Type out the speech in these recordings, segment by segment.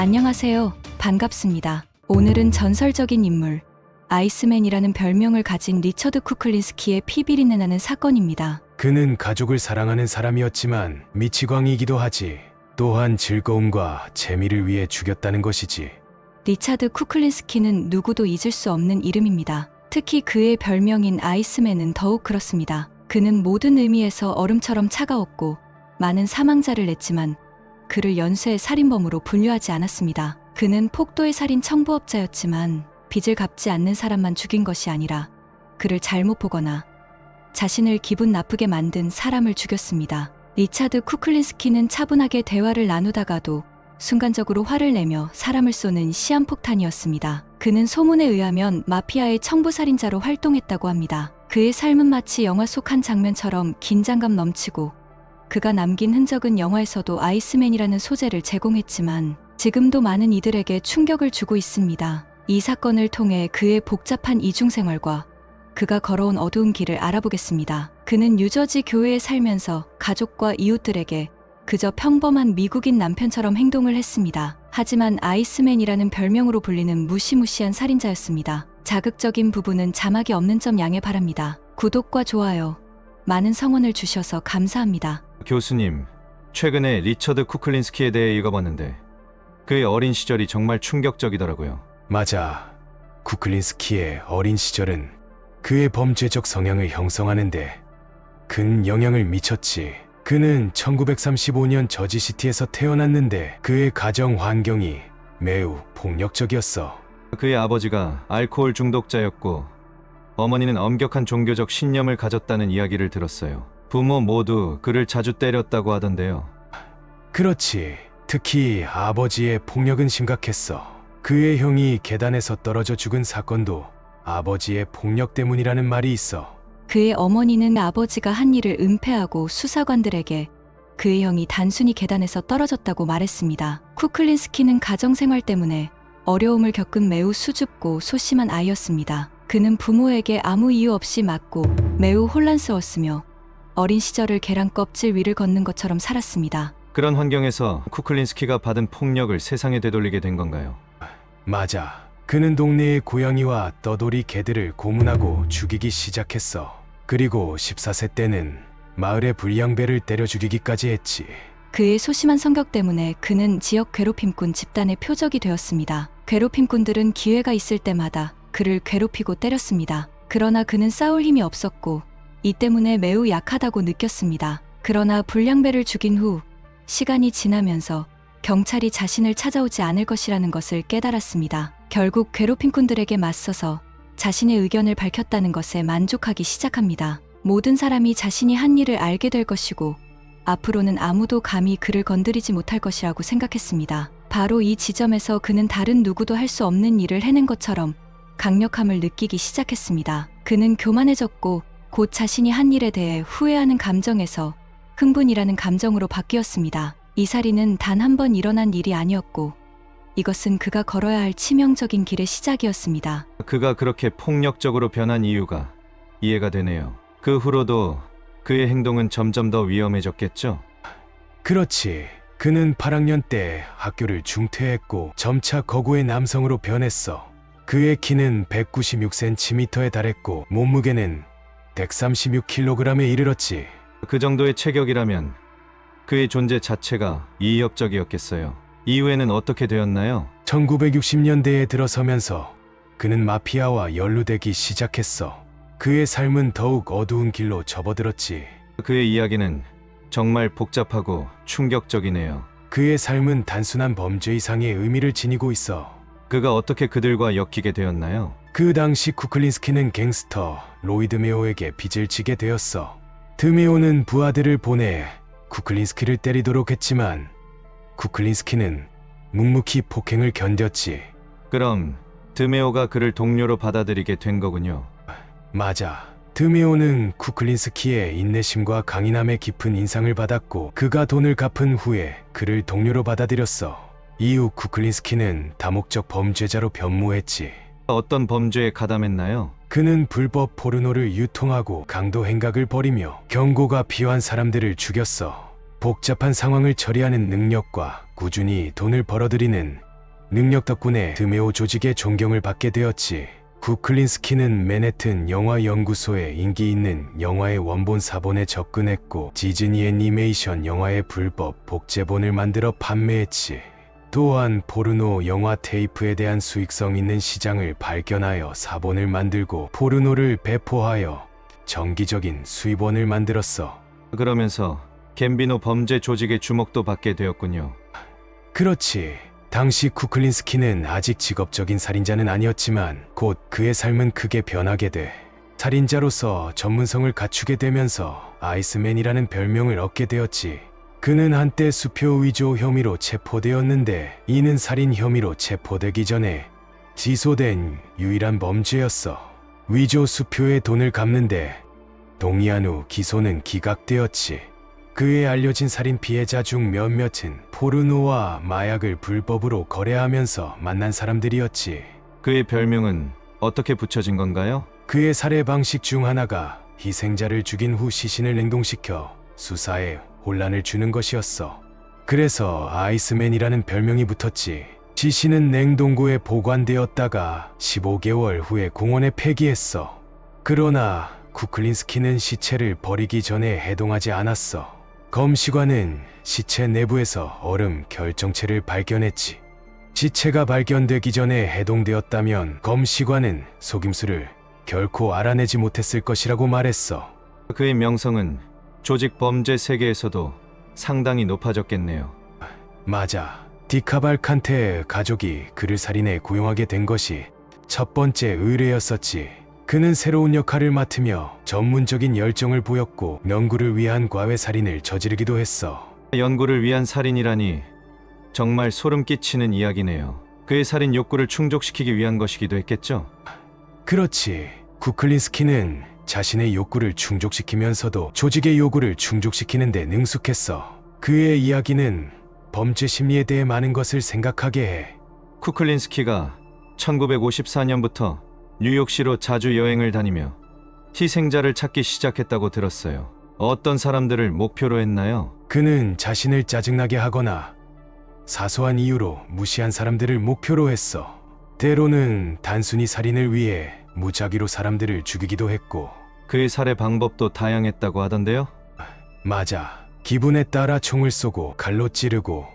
안녕하세요. 반갑습니다. 오늘은 전설적인 인물, 아이스맨이라는 별명을 가진 리처드 쿠클린스키의 피비린내 나는 사건입니다. 그는 가족을 사랑하는 사람이었지만 미치광이기도 하지. 또한 즐거움과 재미를 위해 죽였다는 것이지. 리차드 쿠클린스키는 누구도 잊을 수 없는 이름입니다. 특히 그의 별명인 아이스맨은 더욱 그렇습니다. 그는 모든 의미에서 얼음처럼 차가웠고 많은 사망자를 냈지만 그를 연쇄 살인범으로 분류하지 않았습니다. 그는 폭도의 살인 청부업자였지만 빚을 갚지 않는 사람만 죽인 것이 아니라 그를 잘못 보거나 자신을 기분 나쁘게 만든 사람을 죽였습니다. 리차드 쿠클린스키는 차분하게 대화를 나누다가도 순간적으로 화를 내며 사람을 쏘는 시한폭탄이었습니다. 그는 소문에 의하면 마피아의 청부살인자로 활동했다고 합니다. 그의 삶은 마치 영화 속 한 장면처럼 긴장감 넘치고 그가 남긴 흔적은 영화에서도 아이스맨이라는 소재를 제공했지만 지금도 많은 이들에게 충격을 주고 있습니다. 이 사건을 통해 그의 복잡한 이중생활과 그가 걸어온 어두운 길을 알아보겠습니다. 그는 뉴저지 교회에 살면서 가족과 이웃들에게 그저 평범한 미국인 남편처럼 행동을 했습니다. 하지만 아이스맨이라는 별명으로 불리는 무시무시한 살인자였습니다. 자극적인 부분은 자막이 없는 점 양해 바랍니다. 구독과 좋아요, 많은 성원을 주셔서 감사합니다. 교수님, 최근에 리처드 쿠클린스키에 대해 읽어봤는데 그의 어린 시절이 정말 충격적이더라고요. 맞아. 쿠클린스키의 어린 시절은 그의 범죄적 성향을 형성하는데 큰 영향을 미쳤지. 그는 1935년 저지시티에서 태어났는데 그의 가정 환경이 매우 폭력적이었어. 그의 아버지가 알코올 중독자였고 어머니는 엄격한 종교적 신념을 가졌다는 이야기를 들었어요. 부모 모두 그를 자주 때렸다고 하던데요. 그렇지. 특히 아버지의 폭력은 심각했어. 그의 형이 계단에서 떨어져 죽은 사건도 아버지의 폭력 때문이라는 말이 있어. 그의 어머니는 아버지가 한 일을 은폐하고 수사관들에게 그의 형이 단순히 계단에서 떨어졌다고 말했습니다. 쿠클린스키는 가정생활 때문에 어려움을 겪은 매우 수줍고 소심한 아이였습니다. 그는 부모에게 아무 이유 없이 맞고 매우 혼란스러웠으며 어린 시절을 계란 껍질 위를 걷는 것처럼 살았습니다. 그런 환경에서 쿠클린스키가 받은 폭력을 세상에 되돌리게 된 건가요? 맞아. 그는 동네의 고양이와 떠돌이 개들을 고문하고 죽이기 시작했어. 그리고 14세 때는 마을의 불량배를 때려 죽이기까지 했지. 그의 소심한 성격 때문에 그는 지역 괴롭힘꾼 집단의 표적이 되었습니다. 괴롭힘꾼들은 기회가 있을 때마다 그를 괴롭히고 때렸습니다. 그러나 그는 싸울 힘이 없었고 이 때문에 매우 약하다고 느꼈습니다. 그러나 불량배를 죽인 후 시간이 지나면서 경찰이 자신을 찾아오지 않을 것이라는 것을 깨달았습니다. 결국 괴롭힘꾼들에게 맞서서 자신의 의견을 밝혔다는 것에 만족하기 시작합니다. 모든 사람이 자신이 한 일을 알게 될 것이고 앞으로는 아무도 감히 그를 건드리지 못할 것이라고 생각했습니다. 바로 이 지점에서 그는 다른 누구도 할 수 없는 일을 해낸 것처럼 강력함을 느끼기 시작했습니다. 그는 교만해졌고 곧 자신이 한 일에 대해 후회하는 감정에서 흥분이라는 감정으로 바뀌었습니다. 이 살인은 단 한 번 일어난 일이 아니었고 이것은 그가 걸어야 할 치명적인 길의 시작이었습니다. 그가 그렇게 폭력적으로 변한 이유가 이해가 되네요. 그 후로도 그의 행동은 점점 더 위험해졌겠죠? 그렇지. 그는 8학년 때 학교를 중퇴했고 점차 거구의 남성으로 변했어. 그의 키는 196cm에 달했고 몸무게는 136kg에 이르렀지. 그 정도의 체격이라면 그의 존재 자체가 이협적이었겠어요. 이후에는 어떻게 되었나요? 1960년대에 들어서면서 그는 마피아와 연루되기 시작했어. 그의 삶은 더욱 어두운 길로 접어들었지. 그의 이야기는 정말 복잡하고 충격적이네요. 그의 삶은 단순한 범죄 이상의 의미를 지니고 있어. 그가 어떻게 그들과 엮이게 되었나요? 그 당시 쿠클린스키는 갱스터 로이 드메오에게 빚을 지게 되었어. 드메오는 부하들을 보내 쿠클린스키를 때리도록 했지만 쿠클린스키는 묵묵히 폭행을 견뎠지. 그럼 드메오가 그를 동료로 받아들이게 된 거군요. 맞아. 드메오는 쿠클린스키의 인내심과 강인함에 깊은 인상을 받았고 그가 돈을 갚은 후에 그를 동료로 받아들였어. 이후 쿠클린스키는 다목적 범죄자로 변모했지. 어떤 범죄에 가담했나요? 그는 불법 포르노를 유통하고 강도 행각을 벌이며 경고가 필요한 사람들을 죽였어. 복잡한 상황을 처리하는 능력과 꾸준히 돈을 벌어들이는 능력 덕분에 드메오 조직의 존경을 받게 되었지. 쿠클린스키는 맨해튼 영화연구소에 인기 있는 영화의 원본 사본에 접근했고 디즈니 애니메이션 영화의 불법 복제본을 만들어 판매했지. 또한 포르노 영화 테이프에 대한 수익성 있는 시장을 발견하여 사본을 만들고 포르노를 배포하여 정기적인 수입원을 만들었어. 그러면서 갬비노 범죄 조직의 주목도 받게 되었군요. 그렇지. 당시 쿠클린스키는 아직 직업적인 살인자는 아니었지만 곧 그의 삶은 크게 변하게 돼. 살인자로서 전문성을 갖추게 되면서 아이스맨이라는 별명을 얻게 되었지. 그는 한때 수표 위조 혐의로 체포되었는데 이는 살인 혐의로 체포되기 전에 지소된 유일한 범죄였어. 위조 수표에 돈을 갚는데 동의한 후 기소는 기각되었지. 그의 알려진 살인 피해자 중 몇몇은 포르노와 마약을 불법으로 거래하면서 만난 사람들이었지. 그의 별명은 어떻게 붙여진 건가요? 그의 살해 방식 중 하나가 희생자를 죽인 후 시신을 냉동시켜 수사에 혼란을 주는 것이었어. 그래서 아이스맨이라는 별명이 붙었지. 시신은 냉동고에 보관되었다가 15개월 후에 공원에 폐기했어. 그러나 쿠클린스키는 시체를 버리기 전에 해동하지 않았어. 검시관은 시체 내부에서 얼음 결정체를 발견했지. 시체가 발견되기 전에 해동되었다면 검시관은 속임수를 결코 알아내지 못했을 것이라고 말했어. 그의 명성은 조직 범죄 세계에서도 상당히 높아졌겠네요. 맞아. 디카발칸테의 가족이 그를 살인해 고용하게 된 것이 첫 번째 의뢰였었지. 그는 새로운 역할을 맡으며 전문적인 열정을 보였고 연구를 위한 과외 살인을 저지르기도 했어. 연구를 위한 살인이라니 정말 소름 끼치는 이야기네요. 그의 살인 욕구를 충족시키기 위한 것이기도 했겠죠? 그렇지. 쿠클린스키는 자신의 욕구를 충족시키면서도 조직의 요구를 충족시키는 데 능숙했어. 그의 이야기는 범죄 심리에 대해 많은 것을 생각하게 해. 쿠클린스키가 1954년부터 뉴욕시로 자주 여행을 다니며 희생자를 찾기 시작했다고 들었어요. 어떤 사람들을 목표로 했나요? 그는 자신을 짜증나게 하거나 사소한 이유로 무시한 사람들을 목표로 했어. 때로는 단순히 살인을 위해 무작위로 사람들을 죽이기도 했고. 그의 살해 방법도 다양했다고 하던데요? 맞아. 기분에 따라 총을 쏘고 칼로 찌르고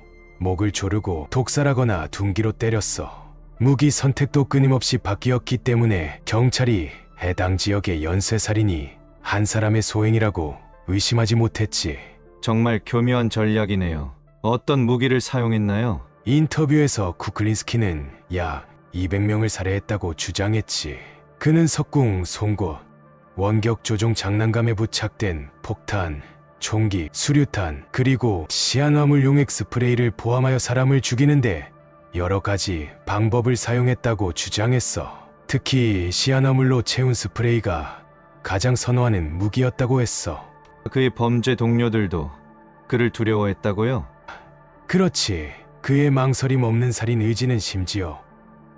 목을 조르고 독살하거나 둔기로 때렸어. 무기 선택도 끊임없이 바뀌었기 때문에 경찰이 해당 지역의 연쇄살인이 한 사람의 소행이라고 의심하지 못했지. 정말 교묘한 전략이네요. 어떤 무기를 사용했나요? 인터뷰에서 쿠클린스키는 약 200명을 살해했다고 주장했지. 그는 석궁, 송곳, 원격 조종 장난감에 부착된 폭탄, 총기, 수류탄, 그리고 시아나물 용액 스프레이를 포함하여 사람을 죽이는데 여러 가지 방법을 사용했다고 주장했어. 특히 시아나물로 채운 스프레이가 가장 선호하는 무기였다고 했어. 그의 범죄 동료들도 그를 두려워했다고요? 그렇지. 그의 망설임 없는 살인 의지는 심지어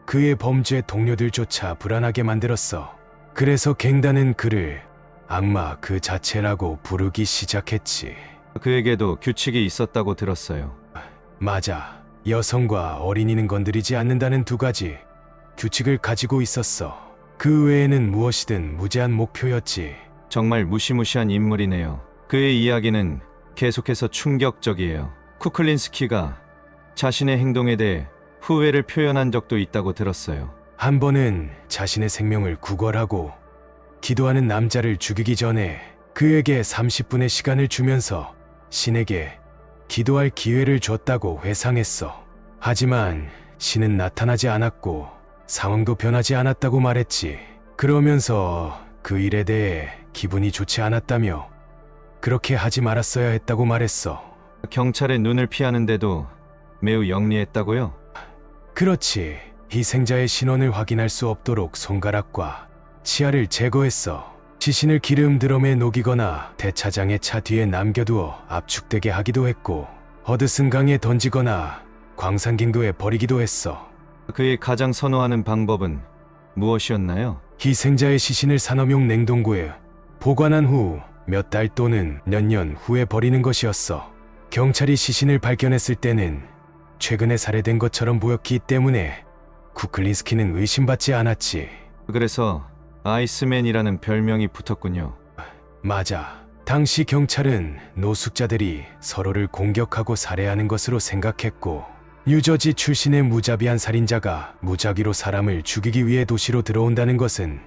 그의 범죄 동료들조차 불안하게 만들었어. 그래서 갱단은 그를 악마 그 자체라고 부르기 시작했지. 그에게도 규칙이 있었다고 들었어요. 맞아. 여성과 어린이는 건드리지 않는다는 두 가지 규칙을 가지고 있었어. 그 외에는 무엇이든 무제한 목표였지. 정말 무시무시한 인물이네요. 그의 이야기는 계속해서 충격적이에요. 쿠클린스키가 자신의 행동에 대해 후회를 표현한 적도 있다고 들었어요. 한 번은 자신의 생명을 구걸하고 기도하는 남자를 죽이기 전에 그에게 30분의 시간을 주면서 신에게 기도할 기회를 줬다고 회상했어. 하지만 신은 나타나지 않았고 상황도 변하지 않았다고 말했지. 그러면서 그 일에 대해 기분이 좋지 않았다며 그렇게 하지 말았어야 했다고 말했어. 경찰의 눈을 피하는데도 매우 영리했다고요? 그렇지. 희생자의 신원을 확인할 수 없도록 손가락과 치아를 제거했어. 시신을 기름 드럼에 녹이거나 대차장의 차 뒤에 남겨두어 압축되게 하기도 했고 허드슨 강에 던지거나 광산갱도에 버리기도 했어. 그의 가장 선호하는 방법은 무엇이었나요? 희생자의 시신을 산업용 냉동고에 보관한 후 몇 달 또는 몇 년 후에 버리는 것이었어. 경찰이 시신을 발견했을 때는 최근에 살해된 것처럼 보였기 때문에 쿠클린스키는 의심받지 않았지. 그래서 아이스맨이라는 별명이 붙었군요. 맞아. 당시 경찰은 노숙자들이 서로를 공격하고 살해하는 것으로 생각했고, 뉴저지 출신의 무자비한 살인자가 무작위로 사람을 죽이기 위해 도시로 들어온다는 것은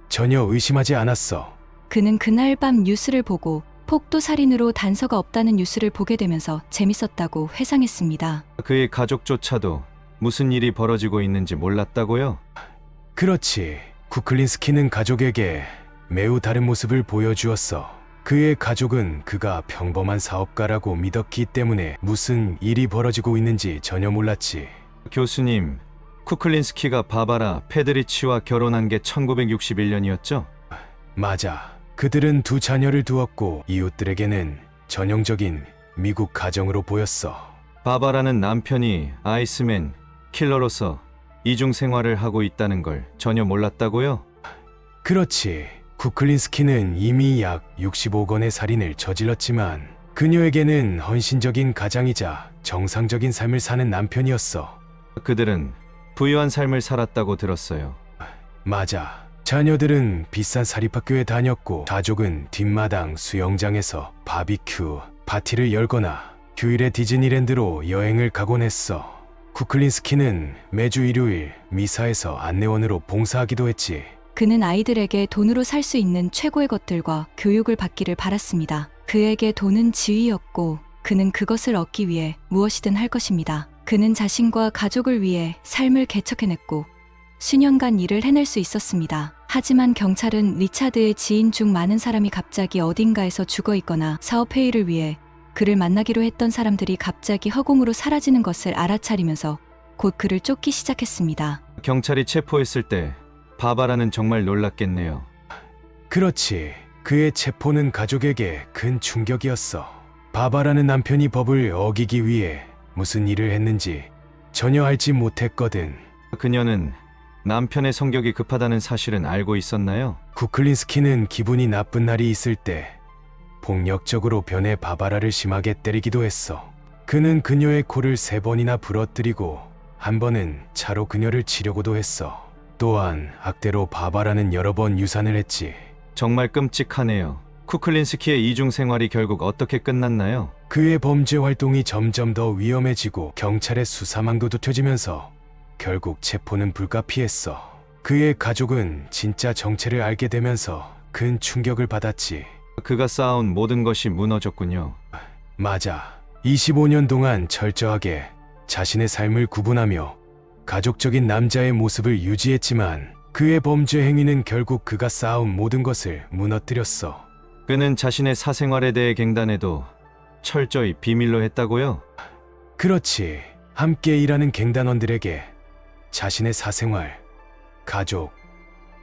전혀 의심하지 않았어. 그는 그날 밤 뉴스를 보고 폭도 살인으로 단서가 없다는 뉴스를 보게 되면서 재밌었다고 회상했습니다. 그의 가족조차도 무슨 일이 벌어지고 있는지 몰랐다고요? 그렇지. 쿠클린스키는 가족에게 매우 다른 모습을 보여주었어. 그의 가족은 그가 평범한 사업가라고 믿었기 때문에 무슨 일이 벌어지고 있는지 전혀 몰랐지. 교수님, 쿠클린스키가 바바라 페드리치와 결혼한 게 1961년이었죠? 맞아. 그들은 두 자녀를 두었고 이웃들에게는 전형적인 미국 가정으로 보였어. 바바라는 남편이 아이스맨 킬러로서 이중 생활을 하고 있다는 걸 전혀 몰랐다고요? 그렇지. 쿠클린스키는 이미 약 65건의 살인을 저질렀지만 그녀에게는 헌신적인 가장이자 정상적인 삶을 사는 남편이었어. 그들은 부유한 삶을 살았다고 들었어요. 맞아. 자녀들은 비싼 사립학교에 다녔고 가족은 뒷마당 수영장에서 바비큐 파티를 열거나 휴일에 디즈니랜드로 여행을 가곤 했어. 쿠클린스키는 매주 일요일 미사에서 안내원으로 봉사하기도 했지. 그는 아이들에게 돈으로 살 수 있는 최고의 것들과 교육을 받기를 바랐습니다. 그에게 돈은 지위였고 그는 그것을 얻기 위해 무엇이든 할 것입니다. 그는 자신과 가족을 위해 삶을 개척해냈고 수년간 일을 해낼 수 있었습니다. 하지만 경찰은 리차드의 지인 중 많은 사람이 갑자기 어딘가에서 죽어 있거나 사업회의를 위해 그를 만나기로 했던 사람들이 갑자기 허공으로 사라지는 것을 알아차리면서 곧 그를 쫓기 시작했습니다. 경찰이 체포했을 때 바바라는 정말 놀랐겠네요. 그렇지. 그의 체포는 가족에게 큰 충격이었어. 바바라는 남편이 법을 어기기 위해 무슨 일을 했는지 전혀 알지 못했거든. 그녀는 남편의 성격이 급하다는 사실은 알고 있었나요? 쿠클린스키는 기분이 나쁜 날이 있을 때 폭력적으로 변해 바바라를 심하게 때리기도 했어. 그는 그녀의 코를 3번이나 부러뜨리고 한 번은 차로 그녀를 치려고도 했어. 또한 악대로 바바라는 여러 번 유산을 했지. 정말 끔찍하네요. 쿠클린스키의 이중 생활이 결국 어떻게 끝났나요? 그의 범죄 활동이 점점 더 위험해지고 경찰의 수사망도 좁혀지면서 결국 체포는 불가피했어. 그의 가족은 진짜 정체를 알게 되면서 큰 충격을 받았지. 그가 쌓아온 모든 것이 무너졌군요. 맞아. 25년 동안 철저하게 자신의 삶을 구분하며 가족적인 남자의 모습을 유지했지만 그의 범죄 행위는 결국 그가 쌓아온 모든 것을 무너뜨렸어. 그는 자신의 사생활에 대해 갱단에도 철저히 비밀로 했다고요? 그렇지. 함께 일하는 갱단원들에게 자신의 사생활, 가족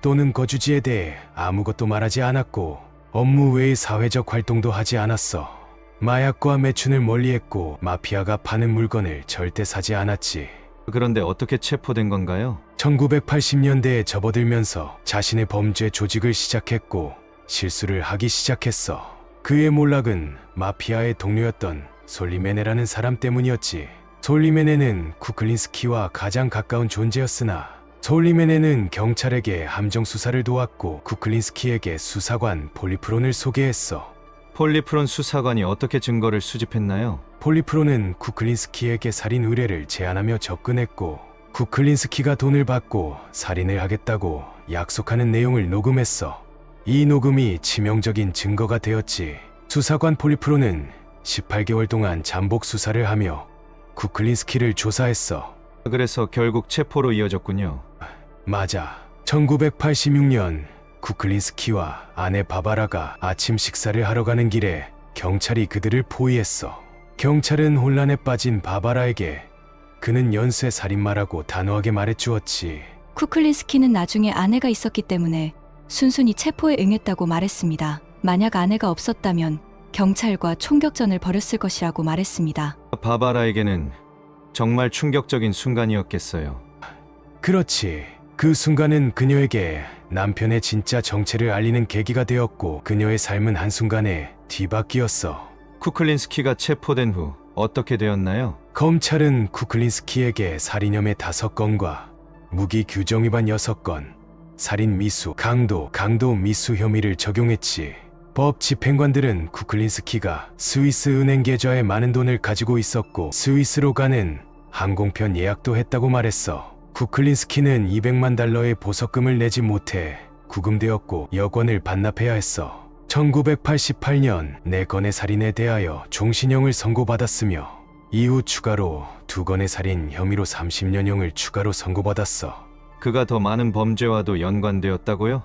또는 거주지에 대해 아무것도 말하지 않았고 업무 외의 사회적 활동도 하지 않았어. 마약과 매춘을 멀리했고 마피아가 파는 물건을 절대 사지 않았지. 그런데 어떻게 체포된 건가요? 1980년대에 접어들면서 자신의 범죄 조직을 시작했고 실수를 하기 시작했어. 그의 몰락은 마피아의 동료였던 솔리메네라는 사람 때문이었지. 솔리메네는 쿠클린스키와 가장 가까운 존재였으나 솔리메네는 경찰에게 함정 수사를 도왔고 쿠클린스키에게 수사관 폴리프론을 소개했어. 폴리프론 수사관이 어떻게 증거를 수집했나요? 폴리프론은 쿠클린스키에게 살인 의뢰를 제안하며 접근했고 쿠클린스키가 돈을 받고 살인을 하겠다고 약속하는 내용을 녹음했어. 이 녹음이 치명적인 증거가 되었지. 수사관 폴리프론은 18개월 동안 잠복 수사를 하며 쿠클린스키를 조사했어. 그래서 결국 체포로 이어졌군요. 맞아. 1986년 쿠클린스키와 아내 바바라가 아침 식사를 하러 가는 길에 경찰이 그들을 포위했어. 경찰은 혼란에 빠진 바바라에게 그는 연쇄 살인마라고 단호하게 말해주었지. 쿠클린스키는 나중에 아내가 있었기 때문에 순순히 체포에 응했다고 말했습니다. 만약 아내가 없었다면 경찰과 총격전을 벌였을 것이라고 말했습니다. 바바라에게는 정말 충격적인 순간이었겠어요. 그렇지. 그 순간은 그녀에게 남편의 진짜 정체를 알리는 계기가 되었고 그녀의 삶은 한순간에 뒤바뀌었어. 쿠클린스키가 체포된 후 어떻게 되었나요? 검찰은 쿠클린스키에게 살인 혐의 5건과 무기 규정 위반 6건, 살인 미수, 강도 미수 혐의를 적용했지. 법 집행관들은 쿠클린스키가 스위스 은행 계좌에 많은 돈을 가지고 있었고 스위스로 가는 항공편 예약도 했다고 말했어. 쿠클린스키는 200만 달러의 보석금을 내지 못해 구금되었고 여권을 반납해야 했어. 1988년 4건의 살인에 대하여 종신형을 선고받았으며 이후 추가로 2건의 살인 혐의로 30년형을 추가로 선고받았어. 그가 더 많은 범죄와도 연관되었다고요?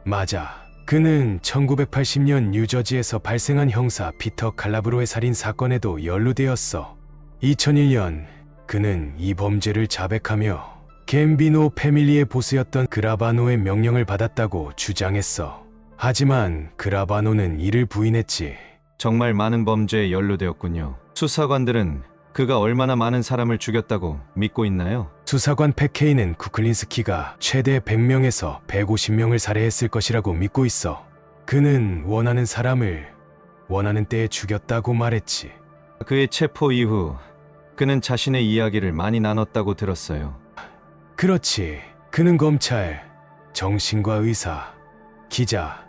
맞아. 그는 1980년 뉴저지에서 발생한 형사 피터 칼라브로의 살인 사건에도 연루되었어. 2001년 그는 이 범죄를 자백하며 갬비노 패밀리의 보스였던 그라바노의 명령을 받았다고 주장했어. 하지만 그라바노는 이를 부인했지. 정말 많은 범죄에 연루되었군요. 수사관들은 그가 얼마나 많은 사람을 죽였다고 믿고 있나요? 수사관 패케이는 쿠클린스키가 최대 100명에서 150명을 살해했을 것이라고 믿고 있어. 그는 원하는 사람을 원하는 때에 죽였다고 말했지. 그의 체포 이후 그는 자신의 이야기를 많이 나눴다고 들었어요. 그렇지. 그는 검찰, 정신과 의사, 기자,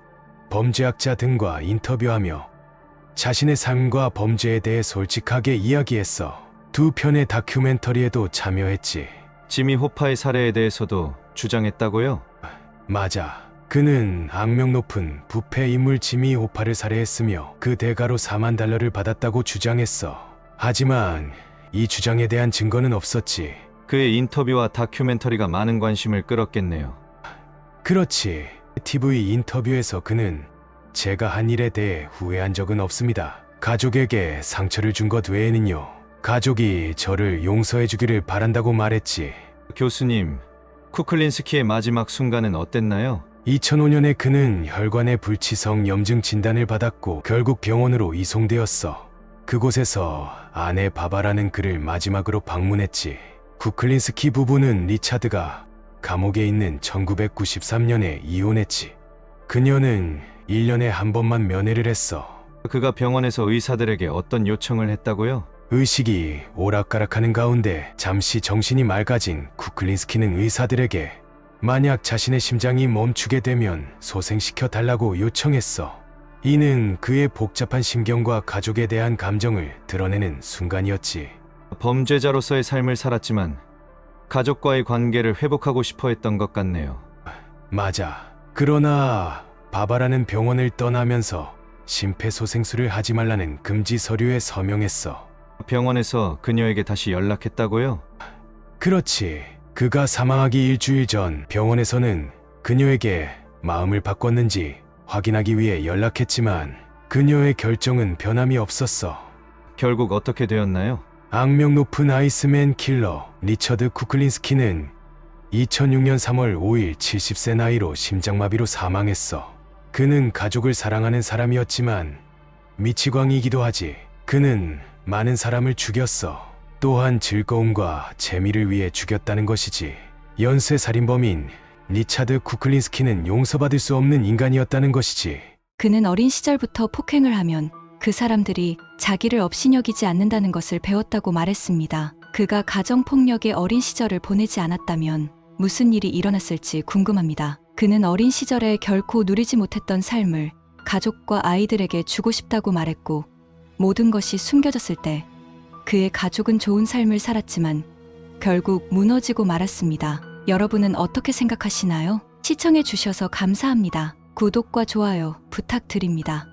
범죄학자 등과 인터뷰하며 자신의 삶과 범죄에 대해 솔직하게 이야기했어. 2편의 다큐멘터리에도 참여했지. 지미 호파의 살해에 대해서도 주장했다고요? 맞아. 그는 악명 높은 부패 인물 지미 호파를 살해했으며 그 대가로 4만 달러를 받았다고 주장했어. 하지만 이 주장에 대한 증거는 없었지. 그의 인터뷰와 다큐멘터리가 많은 관심을 끌었겠네요. 그렇지. TV 인터뷰에서 그는 제가 한 일에 대해 후회한 적은 없습니다. 가족에게 상처를 준 것 외에는요. 가족이 저를 용서해 주기를 바란다고 말했지. 교수님, 쿠클린스키의 마지막 순간은 어땠나요? 2005년에 그는 혈관의 불치성 염증 진단을 받았고 결국 병원으로 이송되었어. 그곳에서 아내 바바라는 그를 마지막으로 방문했지. 쿠클린스키 부부는 리차드가 감옥에 있는 1993년에 이혼했지. 그녀는 1년에 한 번만 면회를 했어. 그가 병원에서 의사들에게 어떤 요청을 했다고요? 의식이 오락가락하는 가운데 잠시 정신이 맑아진 쿠클린스키는 의사들에게 만약 자신의 심장이 멈추게 되면 소생시켜 달라고 요청했어. 이는 그의 복잡한 심경과 가족에 대한 감정을 드러내는 순간이었지. 범죄자로서의 삶을 살았지만 가족과의 관계를 회복하고 싶어 했던 것 같네요. 맞아. 그러나 바바라는 병원을 떠나면서 심폐소생술을 하지 말라는 금지 서류에 서명했어. 병원에서 그녀에게 다시 연락했다고요? 그렇지. 그가 사망하기 일주일 전 병원에서는 그녀에게 마음을 바꿨는지 확인하기 위해 연락했지만 그녀의 결정은 변함이 없었어. 결국 어떻게 되었나요? 악명 높은 아이스맨 킬러 리처드 쿠클린스키는 2006년 3월 5일 70세 나이로 심장마비로 사망했어. 그는 가족을 사랑하는 사람이었지만 미치광이기도 하지. 그는 많은 사람을 죽였어. 또한 즐거움과 재미를 위해 죽였다는 것이지. 연쇄 살인범인 리차드 쿠클린스키는 용서받을 수 없는 인간이었다는 것이지. 그는 어린 시절부터 폭행을 하면 그 사람들이 자기를 업신여기지 않는다는 것을 배웠다고 말했습니다. 그가 가정폭력의 어린 시절을 보내지 않았다면 무슨 일이 일어났을지 궁금합니다. 그는 어린 시절에 결코 누리지 못했던 삶을 가족과 아이들에게 주고 싶다고 말했고 모든 것이 숨겨졌을 때 그의 가족은 좋은 삶을 살았지만 결국 무너지고 말았습니다. 여러분은 어떻게 생각하시나요? 시청해 주셔서 감사합니다. 구독과 좋아요 부탁드립니다.